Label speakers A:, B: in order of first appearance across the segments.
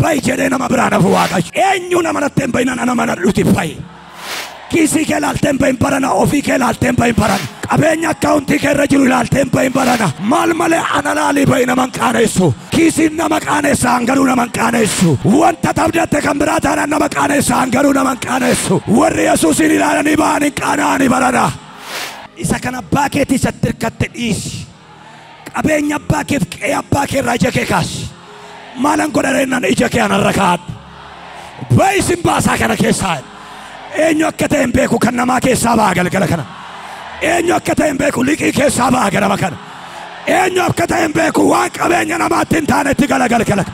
A: bayi jedhee nama biraan hafu Waaqayyo. Eenyu nama natti hin bayin ana mana dhuti bayi. Kiisii kee ilaaltee hin bayin barana, ofii kee ilaaltee hin bayin barana, qabeenya akkaawuntii kee irra jiru ilaaltee hin bayin barana. Maal malee ana laalii bayi nama hin qaanessu. Kiisiin nama qaaneessa hangaruu nama hin qaanessu. Wanta tabdatte kan biraa taanaan nama qaaneessa hangaruu nama hin qaanessu. Warri Yesuusin ilaalanii ba'an hin qaana'ani barana. Isa kan abbaa keetii isatti hirkatte dhiisi. Qabeenya abbaa keef qe'ee abbaa kee irraa ija kee kaasi. Maalan godhareennan ija kee anarra kaadhu. Bayi isin baasaa kana keessaa. Eenyu akka ta'e hin beeku kan namaa keessaa ba'a galgala kana. Eenyu akka ta'e hin beeku liqii keessaa ba'a ganama kana. Eenyu akka ta'e hin beeku waan qabeenya namaatti hin taanetti galgala kana.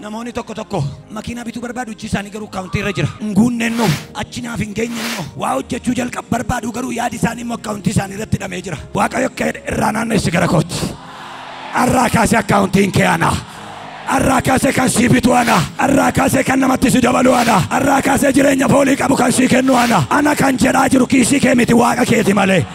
A: Namoonni tokko makiinaa bituu barbaadu hojii isaanii garuu akkaawuntii irra jira. Nguunnennoo achi naaf hin geenyennoo waa hojjechuu jalqabu barbaadu garuu yaadi isaanii immoo akkaawuntii isaanii irratti hidhamee jira. Waaqayyo akka irraa naannessi gara kootti. Arraa kaasee akkaawuntiin kee anaa. Arraa kaasee kan sii bitu ana. Arraa kaasee kan namatti si dabalu ana. Arraa kaasee jireenya foolii qabu kan sii kennu ana. Ana kan jedhaa jiru kiisii kee miti Waaqa keeti malee.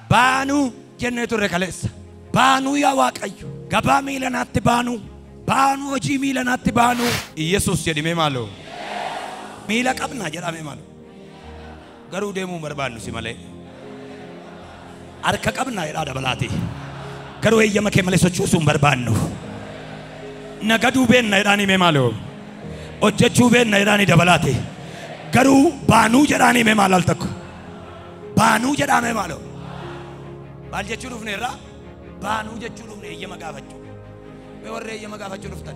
A: Baanuu jennee turre kaleessa. Baanuu yaa Waaqayyo. Gabaa miilanaatti baanuu. Baanuu hojii miilanaatti baanuu. Yesuus jedhimee maaloo. Miila qabnaa jedhamee maaloo. Garuu deemuu barbaannu si malee. Harka qabnaa jedhaa dabalaati. Garuu eeyyama kee malee sochoosuu hin barbaannu. Nagaduu beenna jedhaan himee maaloo. Hojjechuu beenna jedhaan dabalaati. Garuu baanuu jedhaan himee maal al tokko. Baanuu jedhamee maaloo. Maal jechuu dhufne irraa? Baanuu jechuu dhufne eeyyama gaafachuu. Mee warri eeyyama gaafachuu dhuftan?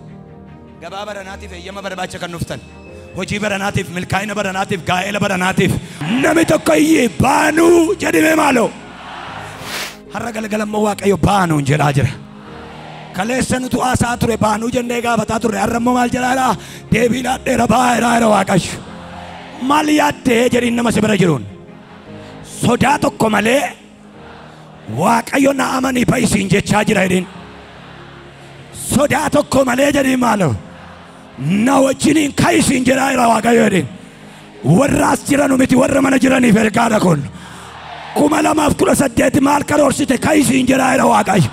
A: Gabaa baranaatiif eeyyama barbaacha kan dhuftan. Hojii baranaatiif, milkaa'ina baranaatiif, gaa'ela baranaatiif. Namni tokko iyyee baanuu jedhimee maaloo. Har'a galgalammoo Waaqayyo baanuun jedhaa jira. Kaleessa nutu haasaa ture baanuu jennee gaafataa turre. Har'a immoo maal jedhaadhaa? Deebii laadheera baay'eedha Waaqayyo. Maal yaaddee jedhiin nama si bira jiruun? Sodaa tokko malee Waaqayyo na amanii baay'isiin jechaa jira jedhin. Sodaa tokko malee jedhin maaloo. Na wajjiniin kaayisiin jedhaa jira Waaqayyo jedhin. Warra as jiranu miti warra mana jiraniif ergaadha kun. 2018 maal karoorsite kaayisiin jedhaa jira Waaqayyo.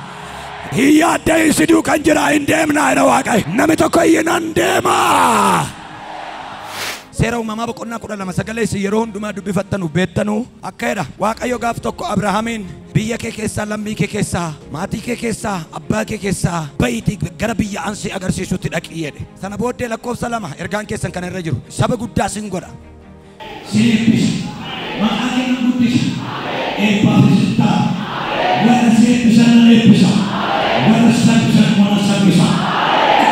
A: Hin yaaddayin siduu kan jira hin deemnaa jira Waaqayyo. Namni tokko iyyuu nan deemaa. Seera uumamaa boqonnaa 12 sagalee isin yeroo hundumaa dubbifattanu beektanu akka jedha. Waaqayyo gaaf tokko Abrahaamiin biyya kee keessaa, lammii kee keessaa, maatii kee keessaa, abbaa kee keessaa ba'iitii gara biyya ansi agarsiisutti dhaqi jedhe. Sana booddee lakkoofsa 2 ergaan keessan kan irra jiru. Saba guddaa sin godha. Seebbisa. Maqaa kee guddisa. Eebbaafisa. Warra seebbisa nan eebbisa. Warra sabbisa mana sabbisa.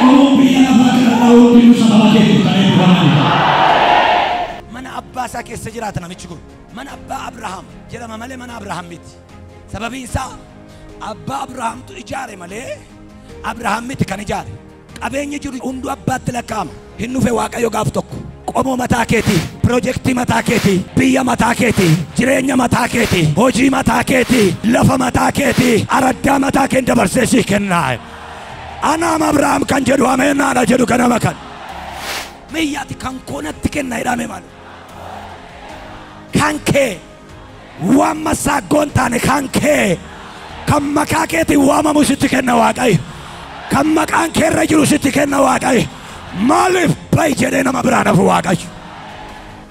A: Qomoon biyya lafaa kanarraa hundinuu sababa keetti kan eebbifamanidha. Abbaa isaa keessa jiraata namichi kun. Mana abbaa Abrahaam jedhama malee mana Abrahaam miti. Sababiin isaa abbaa Abrahaamtu ijaare malee Abrahaam miti kan ijaare. Qabeenyi jiru hunduu abbaatti lakkaa'ama. Hin dhufe Waaqayyo gaaf tokko. Qomoo mataa keetii, piroojeektii mataa keetii, biyya mataa keetii, jireenya mataa keetii, hojii mataa keetii, lafa mataa keetii, araddaa mataa kee dabarsee sii kennaa. Anaam Abrahaam kan jedhu ameen ana jedhu kanama kan. Miyyaati kan koonatti kennaa jedhame maal? Kan kee waan masaagoon taane kan kee kan maqaa keetiin waamamu sitti kenna Waaqayyo. Kan maqaan kee irra jiru sitti kenna Waaqayyo. Maaliif bayi jedhee nama biraan hafu Waaqayyo.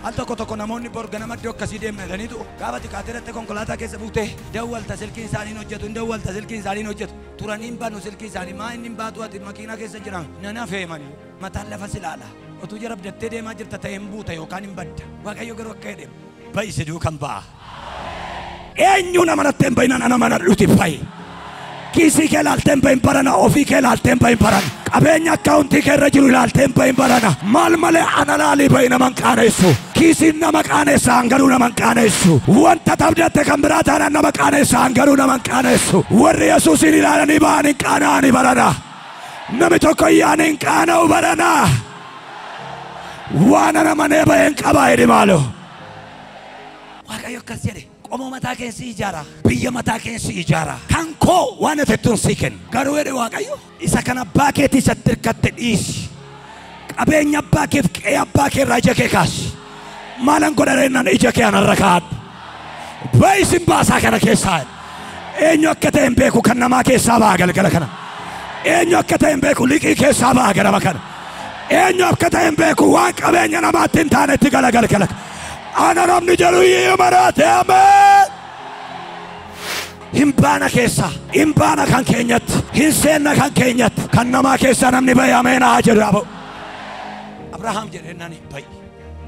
A: Al tokko namoonni borga nama iddoo akkasii deemna jedhaniitu gaafa xiqqaateeratti konkolaataa keessa buutee dawwalta silkiin isaaniin hojjetu, hin dawwalta silkiin isaaniin hojjetu. Turaniin baanu silkii isaanii maa inni hin baatu ati makiinaa keessa jiran nana feemanii mataan lafa silaala. Otuu jara abdattee deemaa jirta ta'ee hin buuta yookaan hin badda. Waaqayyo garuu akka jedhe bayi siduu kan ba'a. Eenyu nama natti hin bayin ana mana dhuti bayi. Kiisii kee ilaaltee hin bayin barana, ofii kee ilaaltee hin bayin barana, qabeenya akkaawuntii kee irra jiru ilaaltee hin bayin barana. Maal malee ana laalii bayi nama hin qaanessu. Kiisiin nama qaaneessa hangaruu nama hin qaanessu. Wanta tabdatte kan biraa taanaan nama qaaneessa hangaruu nama hin qaanessu. Warri Yesuusin ilaalanii ba'an hin qaana'ani barana. Namni tokko iyyaan hin qaana'u barana. Waan ana manee baheen qabaa jedhi maaloo. Waaqayyo akkas jedhe qomoo mataa keessa ijaara biyya mataa keessa ijaara kan koo waan atettuun sii kenna garuu jedhe Waaqayyo isa kan abbaa keetii isatti hirkatte dhiisi qabeenya abbaa keef qe'ee abbaa kee irraa ija kee kaasi maalan godhareennaan ija kee anarra kaadhu ba'isin baasaa kana keessaa eenyu akka ta'e hin beeku kan namaa keessaa ba'a galgala kana eenyu akka ta'e hin beeku liqii keessaa ba'a ganama kana eenyu akka ta'e hin beeku waan qabeenya namaatti hin taanetti gala galgala ana namni jedhu marate ameen hin baana keessa hin baana kan keenyatti hin seenna kan keenyatti kan namaa keessa namni ba'i ameen haa jedhu Abrahaam jedheenani ba'i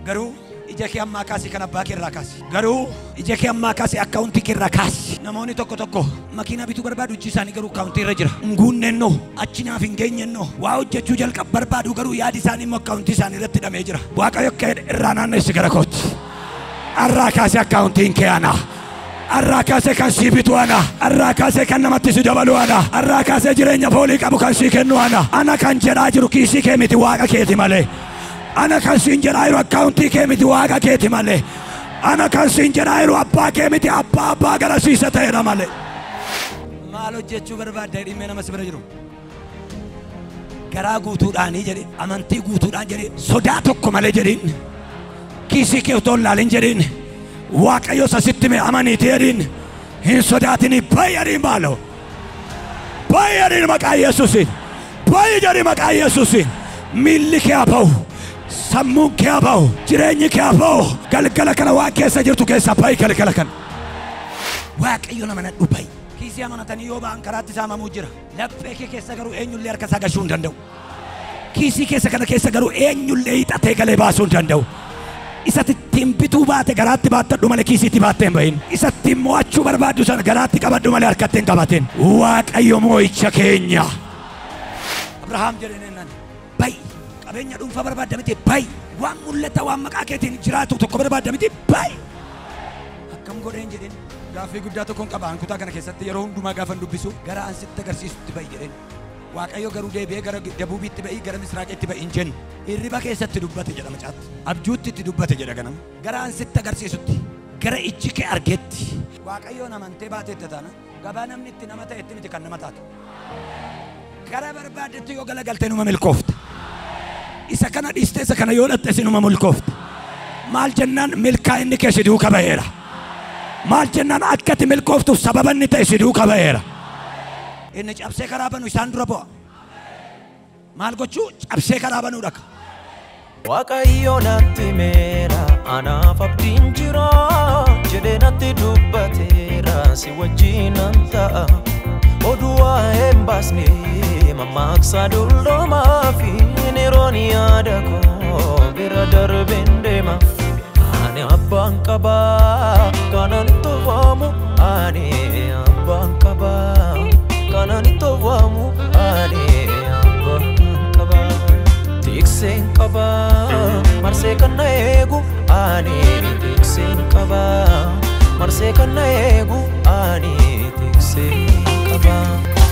A: garuu ija kee ammaa kaasi kan abbaa kee irraa kaasi garuu ija kee ammaa kaasi akkaawuntii kee irraa kaasi namoonni tokko makiinaa bituu barbaadu iji isaanii garuu akkaawuntii irra jira nguunnennoo achi naaf hin geenyennoo waa hojjechuu jalqab barbaadu garuu yaadi isaanii immoo akkaawuntii isaanii irratti hidhamee jira Waaqayyo akka irraa naannessi gara kootti arraa kaasee akkaawuntiin kee ana arraa kaasee kan sii bitu ana arraa kaasee kan namatti si dabalu ana arraa kaasee jireenya foolii qabu kan sii kennu ana kan jedhaa jiru kiisii kee miti Waaqa keeti malee ana kan siin jedhaayiru akkaawuntii kee miti Waaqa keeti malee ana kan siin jedhaayiru abbaa kee miti abbaa garasiisa ta'edha malee maal hojjechuu barbaadda dhimee nama si bira jiru garaa guutuudhaanii jedhe amantii guutuudhaan jedhe sodaa tokko malee jedhin kiisii kee utoo laalin jedhin Waaqayyo sasitti mee amaniiti jedhin hin sodaatini bayyadhin baalo bayyadhin maqaa Yesuusin bayyi jedhi maqaa Yesuusin miilli kee abahu sammuun kee abahu jireenyi kee abahu galgala kana waan keessa jirtu keessa bayi galgala kana Waaqayyo nama na dhubai kiisii amanatanii yoo ba'an karaatti saamamuu jira laphee kee keessa garuu eenyullee harka isaa gashuu hin danda'u kiisii keessa kana keessa garuu eenyullee hixatee galee baasuu hin danda'u isatti ittiin bituu baate garaatti baattadhu malee kiisiitti baattee hin bahin isatti mo'achuu barbaaddu sana garaatti qabadhu malee harkatti hin qabatin Waaqayyo moo'icha keenya Abrahaam jedheenan bayi qabeenya dhuunfaa barbaadda miti bayi waan mul'ata waan maqaa keetiin jiraatu tokko barbaadda miti bayi akkam godheen jedheen gaaffii guddaa tokkoon qaba kutaa kana keessatti yeroo hundumaa gaafan dubbisu gara ansitti agarsiisutti bayi jedheen Waaqayyo garuu deebi'ee gara dabuubitti ba'i gara misraaqitti ba'i hin jennu hirriba keessatti dubbate jedha macaatti abjuutti itti dubbate jedha ganama gara ansitti agarsiisutti gara ijji kee argeetti Waaqayyoon amantee baateetta taana gabaa namni itti nama ta'etti miti kan nama taatu gara barbaadetti yoo galagaltee numa milkoofta isa kana dhiistee isa kana yoo dhatte sinuma milkoofta maal jennaan milkaa'inni kee si duuka ba'eera maal jennaan akkati milkooftuuf sababa inni ta'e si duuka ba'eera inni cabsee karaa banu isaan dura bu'a maal gochuu cabsee karaa banuu dhaka
B: Waaqayyo natti meera anaaf abdiin jira jedhee natti dubbateera si wajjinan ta'a oduu waa'een baasne mammaaksa dulloomaa fi yeroon yaada koo bira darbeen deema ani abbaan qabaa kanan tolfamu ani abbaan qabaa kanan tolfamu ani abbaan qabaa tikseen qabaa marsee kana eegu ani tikseen qabaa marsee kana eegu ani tikseen qabaa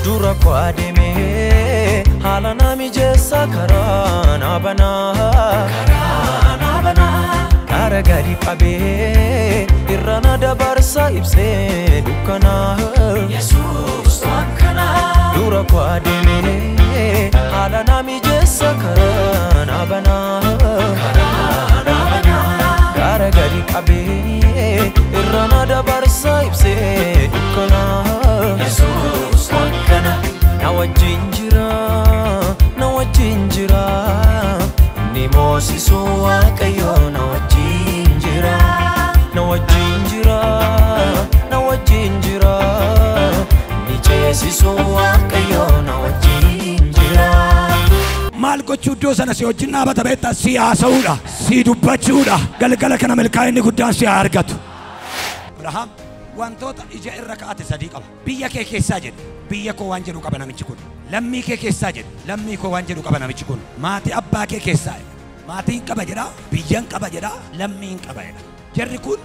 B: dura koo adeemee haala na mijeessa karaa na banaa karaa gadi qabee irra na dabarsa ibsee dukkanaa Yesuus akkanaa dura koo adeemee haala na mijeessa karaa na banaa karaa gadi qabee irra na dabarsa ibsee dukkanaa Yesuus akkanaa na wajjin jira ni moosisu Waaqayyo na wajjin jira ni ceesisu Waaqayyo na wajjin jira
A: maal gochuu iddoo sana si wajjin dhaabata beektaa si haasa'uudha si dubbachuudha galgala kana milkaa'inni guddaan si haa argatu Abrahaam wantoota ija irra kaa'ate sadii qaba biyya kee keessaa jedhe biyya koo waan jedhu qaba namichi kun lammii kee keessaa jedhe lammii koo waan jedhu qaba namichi kun maatii abbaa kee keessaa maatiin qaba jedha biyyan qaba jedha lammiin qaba jedha jarri kun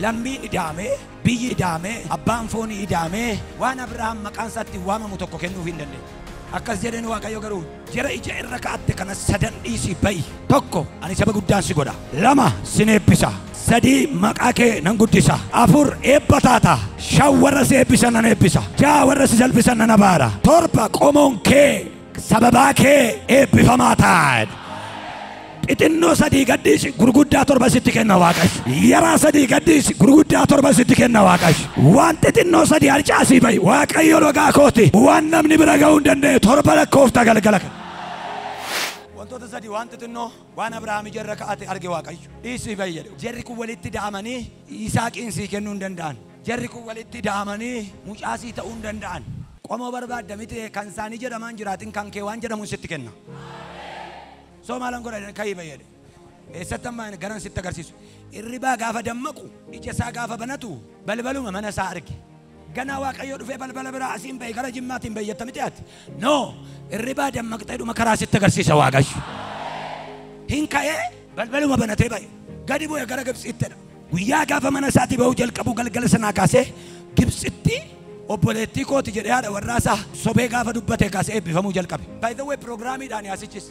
A: lammiin idaamee biyyi idaamee abbaan foonii idaamee waan Abrahaam maqaan isaatti waamamu tokko kennuuf hin dandeenye akkas jedheen Waaqayyo garuu jara ija irra kaa'atte kana sadan dhiisii ba'i tokko ani saba guddaan si godha lama sin eebbisa sadii maqaa kee nan guddisa afur eebbataata shan warra si eebbisan nan eebbisa ja'a warra si jalbisan nan abaara torba qomoon kee sababaa kee eebbifamaa ta'a xixinnoo sadii gaddiisi gurguddaa torba sitti kenna Waaqayyo yaraa sadii gaddiisi gurguddaa torba sitti kenna Waaqayyo waan xixinnoo sadii harcaasii ba'i Waaqayyo logaa kooti waan namni bira ga'uu hin dandeenye torba lakkoofta galgala wantoota sadii waan xixinnoo waan Abrahaam jarra ka'ate arge Waaqayyo dhiisii ba'i jedhe jarri kun walitti da'amanii Yisaaqiin sii kennuu hin danda'an jarri kun walitti da'amanii mucaasii ta'uu hin danda'an qomoo barbaadda miti kan isaanii jedhaman jiraatin kan kee waan jedhamu sitti kenna Somalan godhan kai bayade sattammaan garan sitti agarsiisu irribaa gaafa dammaqu ija isaa gaafa banatu balbaluma mana isaa arge ganaa Waaqayyo dhufee balbala biraa asiin ba'i gara jimmaatiin bayyata miti ati no irribaa dammaqxee dhuma karaa sitti agarsiisa Waaqayyo hin ka'ee balbaluma banatee ba'i gadi bu'ee gara Gibxittidha guyyaa gaafa mana isaatii ba'uu jalqabu galgala sanaa kaasee Gibxitti obboleettii kooti jedhee haadha warraasaa sobee gaafa dubbate kaasee eebbifamuu jalqabe by the way pirogiraamiidhaan yaasichis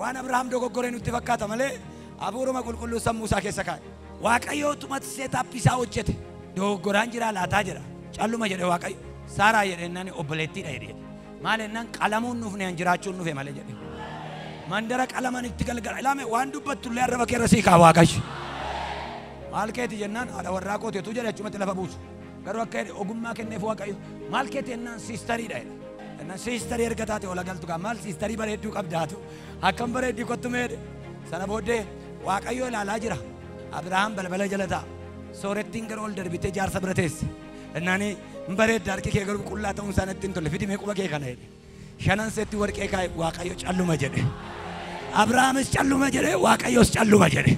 A: waan Abrahaam dogoggoree nutti fakkaata malee hafuuruma qulqulluu sammuu isaa keessa kaa'e Waaqayyo tumatti seetaap isaa hojjete dogoggoraan jira laataa jira calluma jedhe Waaqayyo Saaraa jedheennan obboleettiidha jedhe maal ennaan qalamuun nuufne an jiraachuun nufe malee jedhe mandara qalaman itti galgala ilaame waan dubbattullee arraba keerra sii kaa Waaqayyo maal keeti jennaan haadha warraa kooteetu jedhe achumatti lafa buusu garuu akka jedhe ogummaa kenneef Waaqayyo maal keeti ennaan siistariidha jedhe Sister ergatate ola galtu gamal sister bareedduu qabdaatu akkam bareeddii kottu meede sana booddee Waaqayyo ilaalaa jira Abrahaam balbala jalata soorettiin gara ol darbitee jaarsa bira teesse ennaani bareedda harki kee garuu qullaa ta'uun isaanitti hin tolle fidimee quba kee kana jedhe shanan seetti warqee kaa'e Waaqayyo calluma jedhe Abrahaamis calluma jedhe Waaqayyos calluma jedhe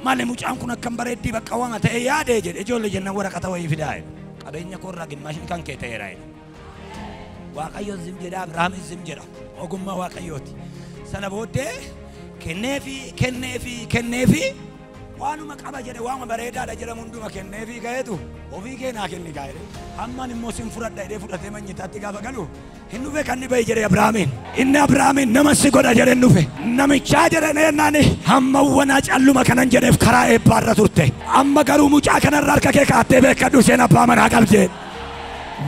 A: malee mucaan kun akkam bareeddii bakka wama ta'e yaadee jedhe ijoollee jennan waraqata wayii fidaa qabeenya koorraa gimmaashin kan kee ta'eera Waaqayyo zim jedha Abrahaam zim jedha ogummaa Waaqayyooti sana booddee kenneefi waanuma qaba jedhe waanuma bareedaadha jedhamu hunduma kenneefi gaheetu ofii keenaa kenni gahe hammaan immoo sin fudhadha jedhee fudhatee manyitaatti gaafa galu hin dhufe kan ni bahi jedhe Abrahaamiin inni Abrahaamiin nama si godha jedhe dhufe namichaa jedhe neennaani hamma wanaa calluma kanan jedheef karaa eebbaarra turte amma garuu mucaa kanarra harka kee kaattee beekadhu seen abbaa manaa qabdee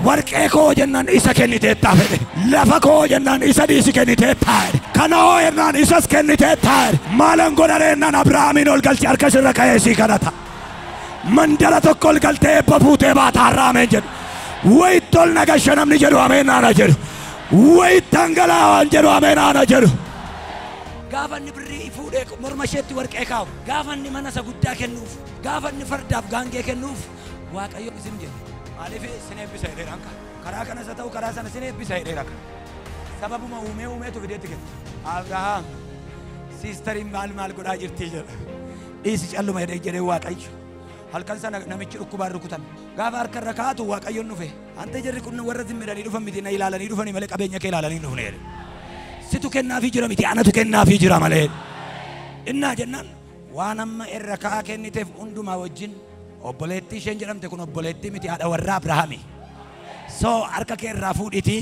A: warqee koo jennaan isa kenniteettaa fedhe lafa koo jennaan isa dhiisi kenniteettaa kana hoo jennaan isas kenniteettaa maalan godhareennaan Abrahaamiin ol galchi harka sirra ka'ee sii kadhata mandara tokko ol galtee eebba fuutee baata har'aameen jedhu wayitti ol nagasha namni jedhu ameen aana jedhu wayitti hangalaawaan jedhu ameen aana jedhu gaafa inni birrii fuudhee morma isheetti warqee kaa'u gaafa inni mana isa guddaa kennuuf gaafa inni fardaaf gaangee kennuuf Waaqayyo isin jedhe Alif sinep bisa ide rangka. Karaa kana isa ta'u karaa sana sinep bisa ide rangka. Sababuma uumeetu fideetti kenna. Abrahaam siistariin maal godhaa jirtii jedha. Dhiisi calluma jedhee Waaqayyo. Halkan sana namichi dhukkubaan rukutame. Gaafa harka irra kaatu Waaqayyoon dhufe. Ante jarri kun warra zimmidanii dhufan miti na ilaalanii dhufanii malee qabeenya kee ilaalanii dhufne jedhe. Situ kennaafii jira miti anatu kennaafii jira malee. Innaa jennaan waan amma irra kaa kenniteef hundumaa wajjin obboleettii isheen jedhamte kun obboleettii miti haadha warra Abrahaami so harka kee irraa fuudhiti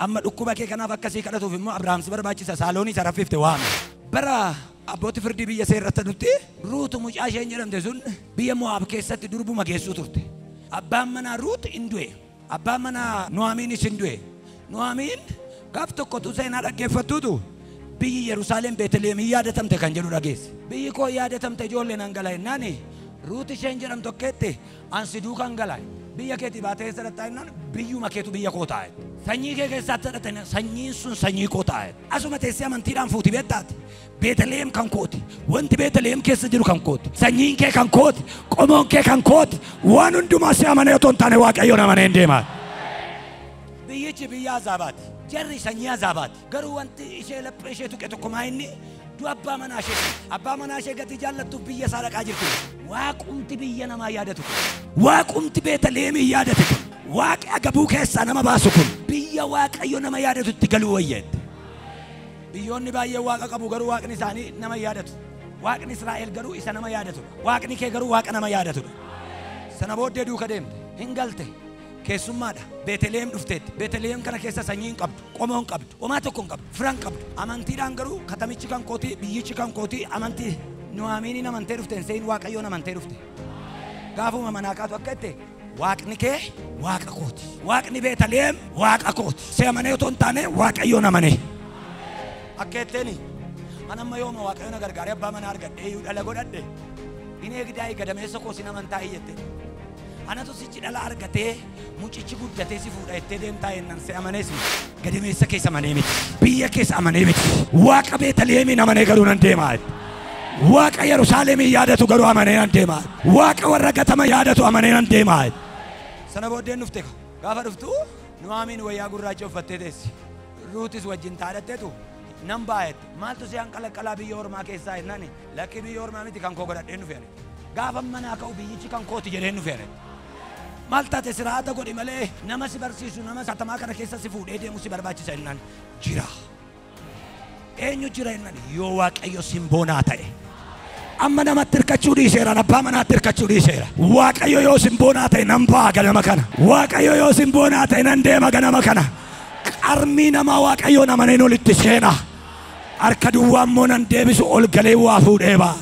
A: amma dhukkuba kee kanaaf akkasii kadhatuuf immoo Abrahaam si barbaachisa saaloonii isa raffifte waame bara abbootii firdii biyya seerratti nutti Ruutu mucaa isheen jedhamte sun biyya Mo'aab keessatti durbuma geessuu turte abbaan manaa Ruut hin du'e abbaan manaa Nu'aamiinis hin du'e Nu'aamiin gaaf tokko tu seenaa dhaggeeffattuutu biyyi Yerusaalem Beetlehem yaadatamte kan jedhu dhageesse biyyi koo yaadatamte ijoolleen hangala'e naani Ruut isheen jedhamtu tokketti ansi duukaan galaa biyya keetii baatee sadhattaa innaan biyyuma keetu biyya koo taa'e sanyii kee keessatti sadhattanii sanyiin sun sanyii koo taa'e asuma teessee amantiidhaan fuuti beektaati Beetlehem kan kooti wanti Beetlehem keessa jiru kan kooti sanyiin kee kan kooti qomoon kee kan kooti waan hundumaa si amanee otoo hin taane Waaqayyoon amanee hin deemaa biyyichi biyya azaabaati jarri sanyii azaabaati garuu wanti ishee laphee ishee tuqe tokkumaa inni du abbaa manaa ishee gati jaallattuuf biyya isaa dhaqaa jirti waaqumti biyya namaa yaadatu waaqumti Beetlehem yaadatu waaqi agabuu keessaa nama baasu kun biyya Waaqayyo nama yaadatutti galuu wayyeedde biyyoonni baay'ee waaqa qabu garuu waaqni isaanii nama yaadatu waaqni Israa'el garuu isa nama yaadatu waaqni kee garuu waaqa nama yaadatu sana booddee duuka deemte hin galte keessummaadha Beetlehem dhufteetti Beetlehem kana keessa sanyiin qabdu qomoon qabdu homaa tokko hin qabdu firan qabdu amantiidhaan garuu katamichi kan kooti biyyichi kan kooti amantii Nu'aamiin namantee dhufte seen Waaqayyoo namantee dhufte. Gaafuma manaa kaatu akka itti Waaqni kee Waaqa kooti. Waaqni Beetaliheem Waaqa kooti. Si amanee otoo hin taane Waaqayyoo namane. Akka itteeni anamma yooma Waaqayyoo na gargaaree abbaa manaa argadhee iyyuu dhala godhadhe. Inni eegdaa'ii gadameessa koo sin amantaa iyyette. Anatu sichi dhala argatee mucichi guddatee si fuudha ittee deemtaa yennan si amanees gadameessa keessa amanee miti. Biyya keessa amanee miti. Waaqa Beetaliheemiin amanee garuu nan deemaa. Waaqa Yerusaalemii yaadatu garuu amanee nan deemaa. Waaqa warra gatama yaadatu amanee nan deemaa. Sana booddeen dhufte gaafa dhuftu Nu'aamiin wayyaa gurraacha uffattee teessi. Ruutis wajjin taadhatteetu nan baay'etti. Maaltu si hanqalaqqalaa biyya ormaa keessaa jennaan lakki biyya ormaa miti kan koo godhadheen dhufeera. Gaafa manaa ka'u biyyichi kan kooti jedheen dhufeera. Maal taate siraata godhi malee nama si barsiisu nama katamaa kana keessa si fuudhee deemu si barbaachisa jennaan jira. Eenyu jira jennaan yoo Waaqayyo simboonaa ta'e. Amma namatti hirkachuu dhiiseera abbaa manaatti hirkachuu dhiiseera. Waaqayyo yoo simboonaa ta'e nan ba'a ganama kana. Waaqayyo yoo simboonaa ta'e nan deema ganama kana. Qarmii namaa Waaqayyoon amaneen olitti seena. Harka duwwaa immoo nan deebisu ol galee waa fuudhee ba'a.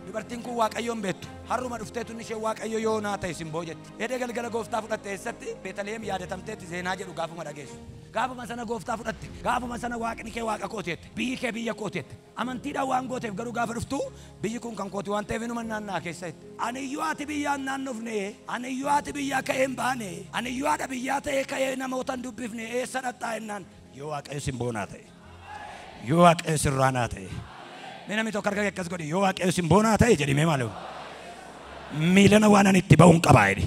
A: Dubartiin kun Waaqayyoon beektu. Harruma dhufteetu ishee Waaqayyo yoo naa ta'e simboo jetti. Edee galgala gooftaa fudhatte eessatti Beetaliheem yaadatamteetti seenaa jedhu gaafuma dhageessu. Gaafuma sana gooftaa fudhatte. Gaafuma sana Waaqni kee Waaqa kooteette. Biyyi kee biyya kooteette. Amantiidhaan waan gooteef garuu gaafa dhuftu biyyi kun kan kooti waan ta'eef inuma naannaa keessatti. Ani iyyuu ati biyyaan naannofne. Ani iyyuu ati biyyaa ka'ee hin baane. Ani iyyuu haadha biyyaa ta'ee ka'ee namoota hin dubbifne eessa dhaqxaa jennaan. Yoo Waaqayyo simboonaa ta'e. Yoo Waaqayyo sirraanaa ta'e. Namni tokko harka akkas godhe yoo Waaqayyo simboonaa ta'e jedhimee maaloo. Miilana waan ani itti ba'uun qabaa jedhe.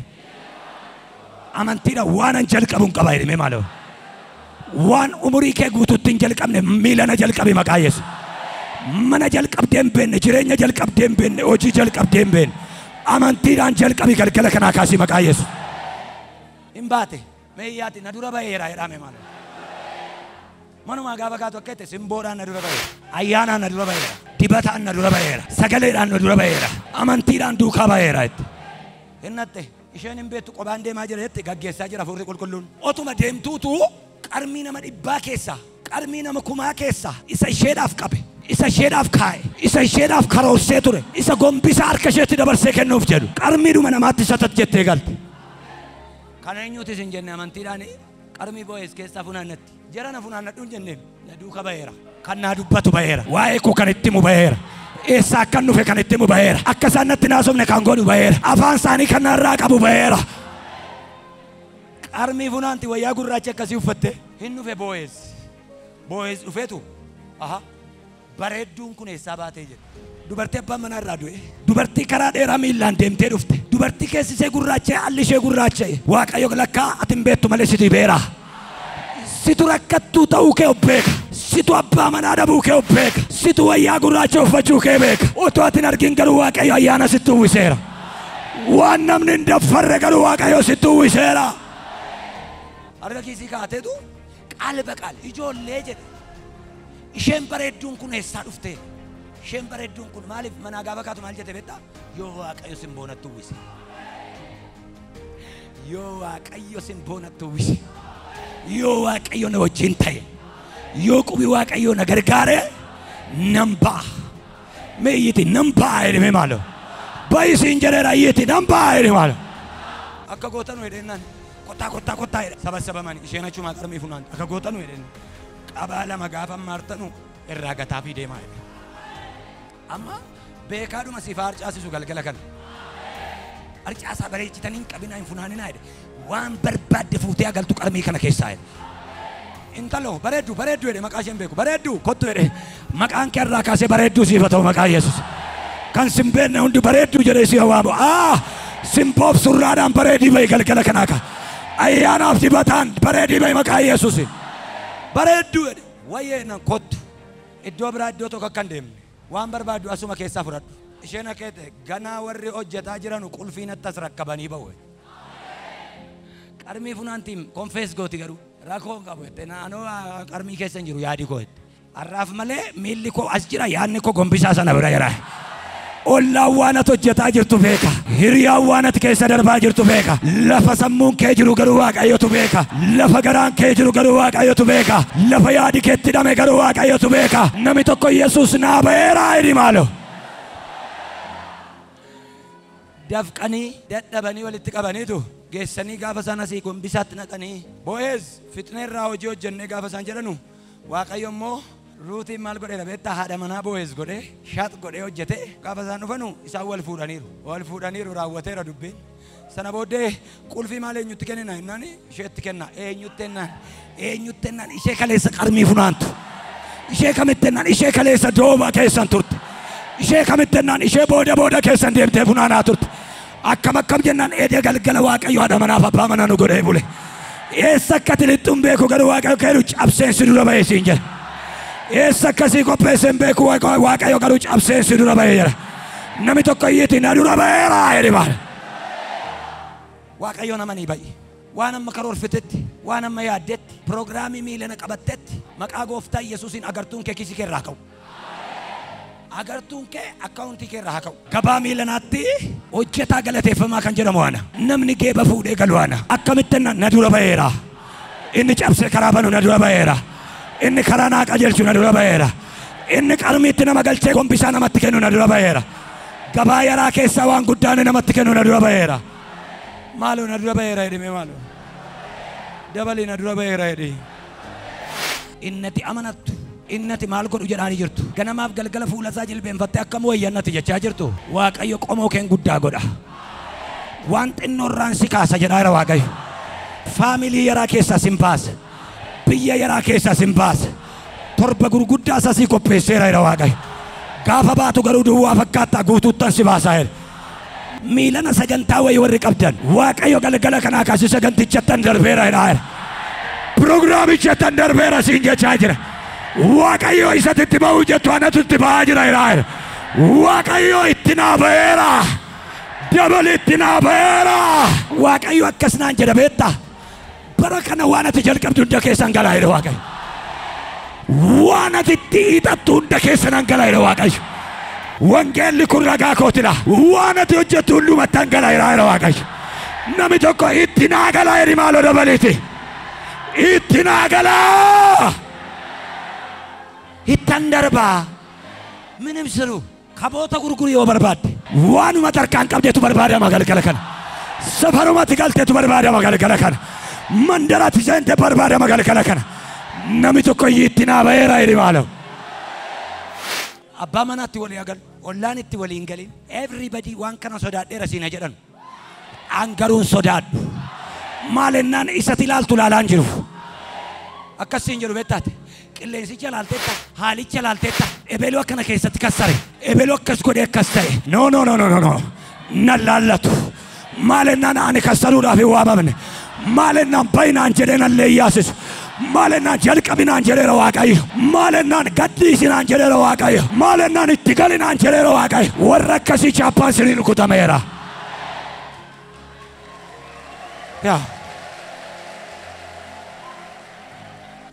A: Amantiidhaan waan an jalqabuun qabaa jedhimee maaloo. Waan umurii kee guutuutti hin jalqabne miilana jalqabi maqaa Yesuus. Mana jalqabdee hin beekne jireenya jalqabdee hin beekne hojii jalqabdee hin beekne amantiidhaan jalqabi galgala kanaa kaasii maqaa Yesuus. Hin baate meeyyaati na dura ba'eera jedhame maaloo. Manuma gaafa kaatu akka itti simboodhaan na dura ba'eera. Ayyaanaan na dura ba'eera. Dibataan na dura ba'eera. Sagaleedhaan na dura ba'eera. Amantiidhaan duukaa ba'eera itti. Hinnatte isheen hin beektu qophaan deemaa jira jetti gaggeessaa jira hafuurri qulqulluun. Otuma deemtuutu qarmii nama dhibbaa keessa qarmii nama kumaa keessa isa isheedhaaf qabe. Isa isheedhaaf kaa'e. Isa isheedhaaf karoorsee ture. Isa gombisa harka isheetti dabarsee kennuuf jedhu. Qarmiidhuma namaatti satat jettee galte. Kana eenyuutis hin jenne amantiidhaan qarmii boo'ees keessaa funaannatti. Jara na funaannadhuun jenneen na duuka ba'eera. Kan naa dubbatu ba'eera. Waa'ee koo kan itti mu ba'eera. Eessa akkan dhufe kan itti mu ba'eera. Akka isaan natti naasofne kan godhu ba'eera. Afaan isaanii kan narraa qabu ba'eera. Qarmii funaanti wayyaa gurraacha akkasii uffatte hin dhufe boo'ees. Boo'ees dhufeetu bareedduun kun eessaa baatee jedhe. Dubartii abbaan manaa irraa du'e. Dubartii karaa dheeraa miillaan deemtee dhufte. Dubartii keessi ishee gurraacha'e alli ishee gurraacha'e. Waaqayyo lakkaa ati hin beektu malee situ beera. Situ rakkattuu ta'uu kee beeka. Situ abbaa manaa dhabuu kee beeka. Situ wayyaa gurraacha uffachuu kee beeka. Otoo ati hin argin garuu Waaqayyo ayyaana sitti uwwiseera. Waan namni hin daffarre garuu Waaqayyo sitti uwwiseera. Harka kiisii kaateetu qalba qaal ijoollee jedhe. Isheen bareedduun kun eessaa dhufte? Isheen bareedduun kun maaliif manaa gaafa kaatu maal jette beektaa? Yoo Waaqayyo simboonatti uwwise. Yoo Waaqayyo simboonatti uwwise. Yoo Waaqayyo na wajjin ta'e. Yoo qubi Waaqayyo na gargaare nan ba'a. Mee iyyiti nan ba'a jedhame maaloo. Bayisiin jedheera iyyiti nan ba'a jedhame maaloo. Akka gootanu jedhennaan kottaa jedha. Sabasabamani isheen achumaa qarmii funaan akka gootanu jedhenna. Qabaa lama gaafa maartanu irraa gataa fi deemaa jedhe. Amma beekaadhuma siif harcaasisu galgala kana. Harcaasaa bareechitanii qabinaa hin funaaninaa jedhe. Waan barbaadde fuutee agaltu qarmii kana keessaa jedhe. Intalo bareeddu jedhe maqaa isheen beeku bareeddu kottu jedhe maqaan kee irraa kaasee bareedduu siif haa ta'u maqaa Yesuus. Kan sin beekne hundi bareeddu jedhee si waamu. Simboof surraadhaan bareedii ba'i galgala kanaa ka. Ayyaanaaf dibataan bareedii ba'i maqaa Yesuus. Bareeddu jedhe wayyee nan kottu. Iddoo biraa iddoo tokko akka hin deemne waan barbaaddu asuma keessaa fudhadhu. Isheen akkeete ganaa warri hojjetaa jiran qulfii nattas rakkabanii ba'u. Qarmii funaantiin konfees gooti garuu rakkoo qabu jettee naannoo qarmii keessa hin jiru yaadi koo jette. Har'aaf malee miilli koo as jira yaadni koo gombisaa sana bira jira. Olla waanat hojjetaa jirtu beeka. Hiriyaa waanat keessa darbaa jirtu beeka. Lafa sammuun kee jiru garuu Waaqayyotu beeka. Lafa garaan kee jiru garuu Waaqayyotu beeka. Lafa yaadi keetti hidhame garuu Waaqayyotu beeka. Namni tokko Yesuus naa ba'eeraa jedhi maaloo. Dafqanii dadhabanii walitti qabaniitu geessanii gaafa isaan asii gombisaatti naqanii Bo'eez fixneerraa hojii hojjennee gaafa isaan jedhanu Waaqayyo immoo Ruutiin maal godheera beektaa haadha manaa Bo'eez godhee shaat godhee hojjete gaafa isaan dhufanu isaan wal fuudhaniiru raawwateera dubbiin sana booddee qulfii maal eenyutti kennina jennaan isheetti kenna eenyutti ennaan ishee kaleessa qarmii funaantu ishee kamitti ennaan ishee kaleessa dooba keessan turte ishee kamitti ennaan ishee booda keessan deemtee funaanaa turte akkam jennaan eedee galgala Waaqayyo haadha manaaf abbaa manaa nu godhee bule eessa akka tilixxuun beeku garuu Waaqayyo keeru cabseensi dura ba'ee siin jedha eessa akkasii qopheesseen beeku Waaqayyo garuu cabseensi dura ba'ee jedha namni tokko iyyiti na dura ba'eeraa jedhi maal Waaqayyo nama ni ba'i waan amma karoorfitetti waan amma yaaddetti piroograamii miilana qabattetti maqaa gooftaa Yesuusiin agartuun kee kisii keerraa ka'u agartuun kee akkaawuntii keerraa ka'u gabaa miilanaatti hojjetaa galateeffamaa kan jedhamu ana namni geeba fuudhee galu ana akkamitti na dura ba'eera inni cabsee karaa banu na dura ba'eera inni karaa naa qajeelchu na dura ba'eera inni qarmiitti nama galchee gombisaa namatti kennu na dura ba'eera gabaa yaraa keessaa waan guddaan namatti kennu na dura ba'eera maaloo na dura ba'eera jedhime maaloo dabalii na dura ba'eera jedhi innati amanattu innati maal godhu jedhaanii jirtu ganamaaf galgala fuula isaa jilbeenfattee akkam wayyannati jechaa jirtu Waaqayyo qomoo keen guddaa godha waan xinnoorraan si kaasa jedhaara Waaqayyo faamilii yaraa keessaa sin baasa biyya yaraa keessaa sin baasa torba gurguddaa isaa si qopheesseera jedha Waaqayyo gaafa baatu garuu duwwaa fakkaattaa guutuuttan si baasaa jedha miilana sagantaa wayii warri qabdan Waaqayyo galgala kanaa kaasi sagantichattan darbeera jedha pirogiraamichattan darbeera siin jechaa jira Waaqayyo isatti ba'u jettu anatu itti ba'aa jira jedha Waaqayyo itti naa ba'eera dabali itti naa ba'eera Waaqayyo akkas naan jedha beektaa bara kana waan ati jalqabdu hunda keessan galaa jedha Waaqayyo waan ati itti hiixattu hunda keessan galaa jedha Waaqayyo wangeelli kun ragaa kootidha waan ati hojjettu hundumattan galaa jedha Waaqayyo namni tokko itti naa galaa jedhi maaloo dabaliiti itti naa galaa hittan darbaa minim siru kaboota gurgurii yoo barbaadde waanuma tarkaan qabdeetu barbaadama galgala kana safarumatti galteetu barbaadama galgala kana mandaratti seente barbaadama galgala kana namni tokko itti naa ba'eera jedhi maaloo abbaa manaatti walii agal ollaan itti waliin galin everybody waan kana sodaadheera siina jedhan an garuun sodaadhu maalennaan isatti ilaaltu laalaan jiru akkasiin jedhu beektaate qilleensicha laalteetta haalicha laalteetta ebeluu akkana keessatti kassare ebeluu akkas godhee akkas ta'e no nan laallatu maalennaan ani kassaruudhaaf hin waamamne maalennaan bayinaan jedhee nan leeyyaasisu maalennaan jalqabinaan jedheera Waaqayyo maalennaan gaddiisinaan jedheera Waaqayyo maalennaan itti galinaan jedheera Waaqayyo warra akkasii chaappaan sinii rukutameera yaa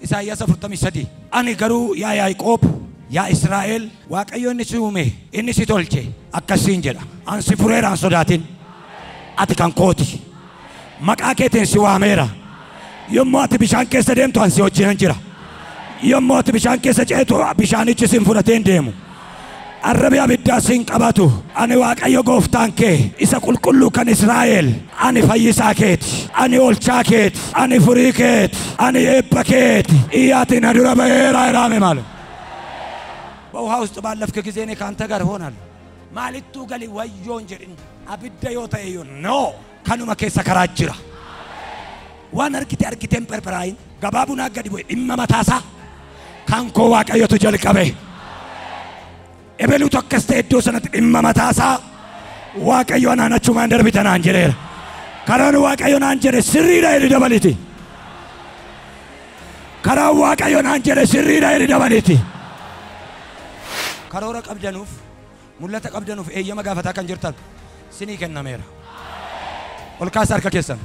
A: Isaayyaas 43 ani garuu yaa Yaaqoob yaa Israa'el Waaqayyo inni si uume inni si tolche akkasiin jedha an si fureeraan sodaatin ati kan kooti maqaa keetiin si waameera yommuu ati bishaan keessa deemtu an si wajjin jira yommuu ati bishaan keessa ceetu bishaanichi sin fudhateen deemu arrabi abiddaa sin qabatu ani Waaqayyo gooftaan kee isa qulqulluu kan Israa'el ani fayyisaa keeti ani oolchaa keeti ani furii keeti ani eebba keeti iyyaati na dura ba'eera jedhame maal በውሃ ውስጥ ባለፍክ ጊዜ እኔ ካንተ ጋር እሆናለሁ ማሊቱ ገሊ ወዮን ጀድን አብደ ዮታዩ ኖ ካኑማ ኬሳ ከራጅራ ዋን አርጊቴን ፐርፐራይን ገባቡና ገዲ ወይ ኢማማታሳ ካንኮ Waaqayyotu jalqabe ebelu tokkeste iddoo sanatti immamataasa Waaqayyo naannachumaan darbitanaan jedheera karaan Waaqayyo naan jedhe sirriidha jedhi dabaliti karaan Waaqayyo naan jedhe sirriidha jedhi dabaliti karoora qabdanuuf mul'ata qabdanuuf eeyyama gaafataa kan jirtan sinii kennameera ol kaasa harka keessan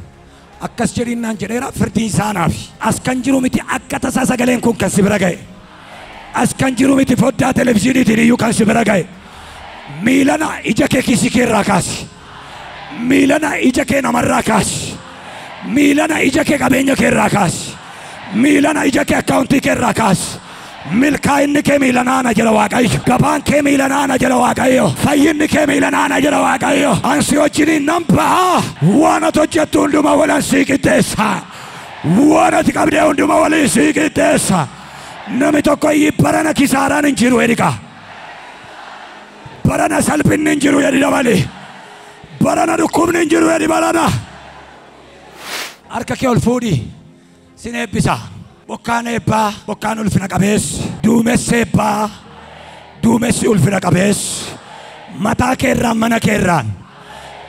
A: akkas jedhinnaan jedheera firdii isaanaaf as kan jiru miti akka tasaa sagaleen kun kan si bira ga'e as kan jiru miti foddaa televiziiniitiin iyyuu kan si bira ga'e miilana ija kee kisii keerraa kaasi. Miilana ija kee namarraa kaasi. Miilana ija kee qabeenya keerraa kaasi. Miilana ija kee akkaawuntii keerraa kaasi. Milkaa'inni kee miilanaana jira Waaqayyo. Gabaan kee miilanaana jira Waaqayyo. Fayyinni kee miilanaana jira Waaqayyo. Ansi wajjiniin nan ba'a. Waan ati hojjettu hunduma waliin sii qixxeessa. Waan ati qabdee hunduma waliin sii qixxeessa. Namni tokko barana kisaaraan hin jiru jedhiqa. Barana salphinni hin jiru jedhi dabali. Barana dhukkubni hin jiru jedhi barana. Harka kee ol fuudhi. Sin eebbisa. Bokkaan eebbaa, bokkaan ulfina qabeessi. Duumessi eebbaa, duumessi ulfina qabeessi. Mataa keerraan mana keerraan.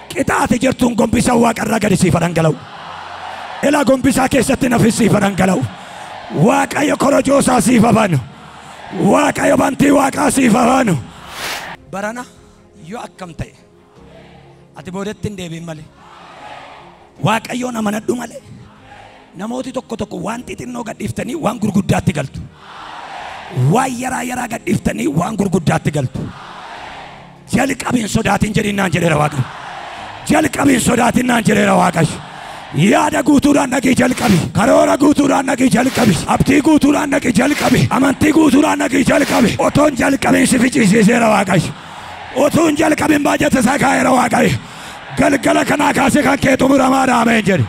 A: Qixaati jirtuun gombisaa waaqarraa gadi siif dhangala'u. Ilaa gombisaa keessatti nafis siif dhangala'u. Waaqayyo korojoosaa siif abanu. Waaqayyo bantii waaqaa siif abanu. Barana yoo akkam ta'e ati boodetti hin deebiin malee. Waaqayyoon amanadhu malee. Namooti tokko waan xixinnoo gadhiiftanii waan gurguddaatti galtu. Waan yaraa gadhiiftanii waan gurguddaatti galtu. Jalqabiin sodaatiin jedhinaan jedheera Waaqayyo. Jalqabiin sodaatinaan jedheera Waaqayyo. Yaada guutuudhaan dhaqii jalqabi. Karoora guutuudhaan dhaqii jalqabi. Abdii guutuudhaan dhaqii jalqabi. Amantii guutuudhaan dhaqii jalqabi. Otoon jalqabiin si fichisiiseera Waaqayyo. Otoon jalqabiin baajata isaa kaa'eera Waaqayyo. Galgala kanaa kaasee kan kee xumuramaadha ameen jedhe.